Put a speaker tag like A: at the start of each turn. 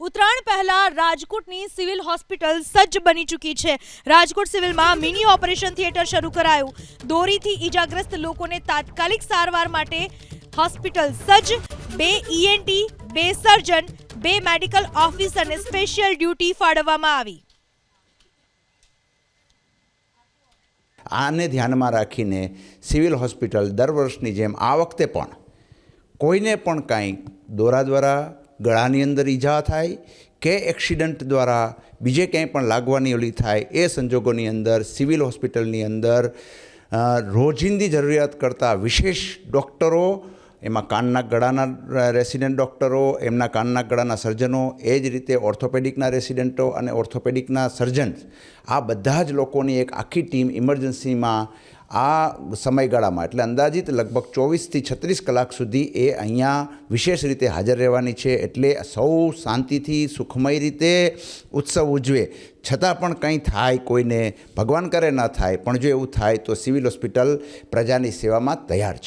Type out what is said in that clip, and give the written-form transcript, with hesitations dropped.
A: ઉત્તરાયણ પહેલા રાજકોટની civil hospital સજ્જ બની ચૂકી છે। રાજકોટ સિવિલમાં મિની ઓપરેશન થિયેટર શરૂ કરાયું। દોરીથી ઈજાગ્રસ્ત લોકોને તાત્કાલિક સારવાર માટે હોસ્પિટલ સજ્જ। 2 ENT, 2 સર્જન, 2 મેડિકલ ઓફિસરને સ્પેશિયલ ડ્યુટી ફાળવવામાં આવી।
B: આને ધ્યાનમાં રાખીને સિવિલ હોસ્પિટલ દર વર્ષની જેમ આ વખતે પણ કોઈને પણ કાંઈ દોરા દ્વારા ગળાની અંદર ઈજા થાય કે એક્સિડન્ટ દ્વારા બીજે ક્યાંય પણ લાગવાની ઓલી થાય એ સંજોગોની અંદર સિવિલ હોસ્પિટલની અંદર રોજિંદી જરૂરિયાત કરતાં વિશેષ ડૉક્ટરો, એમાં કાનના ગળાના રેસિડેન્ટ ડૉક્ટરો, એમના કાનના ગળાના સર્જનો, એ જ રીતે ઓર્થોપેડિકના રેસિડેન્ટો અને ઓર્થોપેડિકના સર્જન્સ, આ બધા જ લોકોની એક આખી ટીમ ઇમરજન્સીમાં આ સમયગાળામાં એટલે અંદાજિત લગભગ 24થી 36 કલાક સુધી એ અહીંયા વિશેષ રીતે હાજર રહેવાની છે। એટલે સૌ શાંતિથી સુખમય રીતે ઉત્સવ ઉજવે, છતાં પણ કંઈ થાય કોઈને ભગવાન કરે ન થાય, પણ જો એવું થાય તો સિવિલ હોસ્પિટલ પ્રજાની સેવામાં તૈયાર છે।